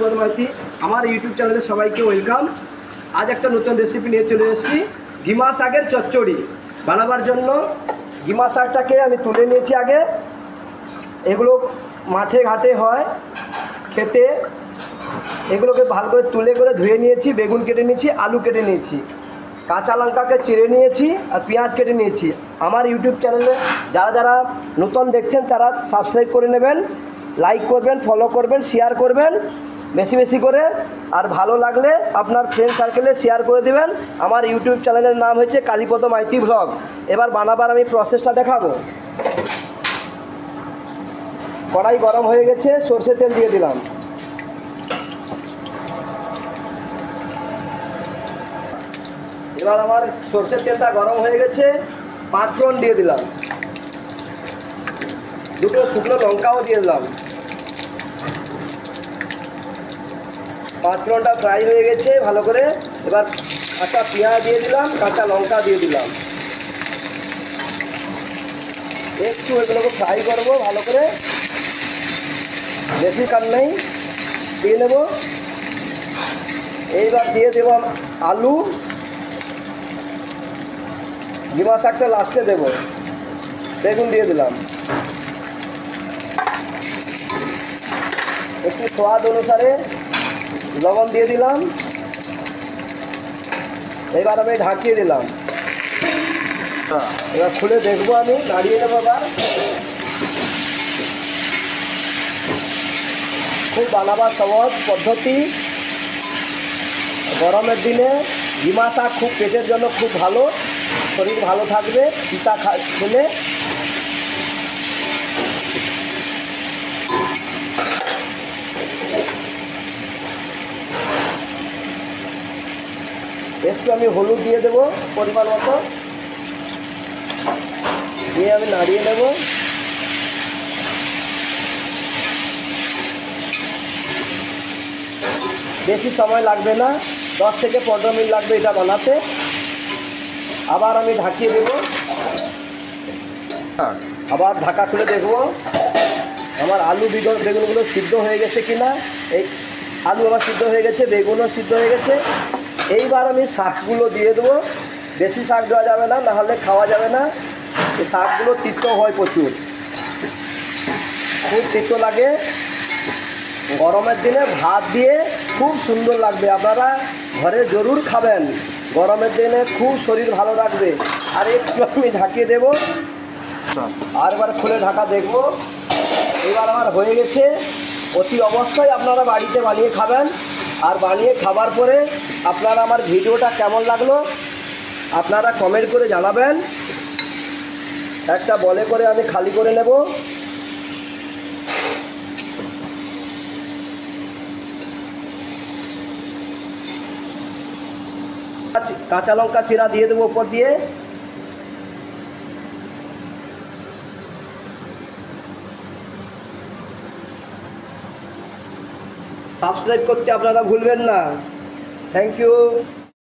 কালীপদ মাইতি। আমার ইউটিউব চ্যানেলে সবাইকে ওয়েলকাম। আজ একটা নতুন রেসিপি নিয়ে চলে এসেছি, গিমা শাকের চচ্চড়ি বানাবার জন্য। গিমা শাকটাকে আমি তুলে নিয়েছি আগে। এগুলো মাঠে ঘাটে হয় খেতে। এগুলোকে ভালো করে তুলে করে ধুয়ে নিয়েছি, বেগুন কেটে নিয়েছি, আলু কেটে নিয়েছি, কাঁচা লঙ্কাকে চিড়ে নিয়েছি আর পেঁয়াজ কেটে নিয়েছি। আমার ইউটিউব চ্যানেলে যারা যারা নতুন দেখছেন তারা সাবস্ক্রাইব করে নেবেন, লাইক করবেন, ফলো করবেন, শেয়ার করবেন বেশি বেশি করে। আর ভালো লাগলে আপনার ফ্রেন্ড সার্কেলে শেয়ার করে দেবেন। আমার ইউটিউব চ্যানেলের নাম হচ্ছে কালীপদ মাইতি ব্লগ। এবার বানাবার আমি প্রসেসটা দেখাবো। কড়াই গরম হয়ে গেছে, সরষের তেল দিয়ে দিলাম। এবার আমার সরষের তেলটা গরম হয়ে গেছে, 5 ফোড়ন দিয়ে দিলাম, 2টো শুকনো লঙ্কাও দিয়ে দিলাম। 5 ফোড়নটা ফ্রাই হয়ে গেছে ভালো করে। এবার কাঁচা পেঁয়াজ দিয়ে দিলাম, কাঁচা লঙ্কা দিয়ে দিলাম। একটু এগুলোকে ফ্রাই করবো ভালো করে, বেশি কার নেই, দিয়ে নেব। এইবার দিয়ে দেব আলু। গিমা শাকটা লাস্টে দেব। বেগুন দিয়ে দিলাম। একটু স্বাদ অনুসারে লবণ দিয়ে দিলাম। এবার আমি ঢাকিয়ে দিলাম। এবার খুলে দেখবো, আমি নাড়িয়ে নেবো। আবার খুব বানাবার সহজ পদ্ধতি। গরমের দিনে গিমা শাক খুব পেটের জন্য খুব ভালো, শরীর ভালো থাকবে পিতা খেলে। একটু আমি হলুদ দিয়ে দেবো পরিমাণ মতো, দিয়ে আমি নাড়িয়ে নেব। বেশি সময় লাগবে না, 10 থেকে 15 মিনিট লাগবে এটা বানাতে। আবার আমি ঢাকিয়ে দেব। আবার ঢাকা খুলে দেখব আমার আলু বেগুনগুলো সিদ্ধ হয়ে গেছে কিনা। এই আলু আমার সিদ্ধ হয়ে গেছে, বেগুনও সিদ্ধ হয়ে গেছে। এইবার আমি শাকগুলো দিয়ে দেবো। বেশি শাক দেওয়া যাবে না, নাহলে খাওয়া যাবে না। এই শাকগুলো তিতো হয় প্রচুর, খুব তিতো লাগে। গরমের দিনে ভাত দিয়ে খুব সুন্দর লাগবে। আপনারা ঘরে জরুর খাবেন, গরমের দিনে খুব শরীর ভালো রাখবে। আর একটু আমি ঢাকিয়ে দেবো, আর এবার খুলে ঢাকা দেখব। এবার আমার হয়ে গেছে। অতি অবশ্যই আপনারা বাড়িতে বানিয়ে খাবেন। আর বানিয়ে খাবার পরে আপনারা আমার ভিডিওটা কেমন লাগলো আপনারা কমেন্ট করে জানাবেন। একটা বলে করে আমি খালি করে নেব। কাঁচা লঙ্কা চিরা দিয়ে দেবো উপর দিয়ে। সাবস্ক্রাইব করতে আপনারা ভুলবেন না। Thank you.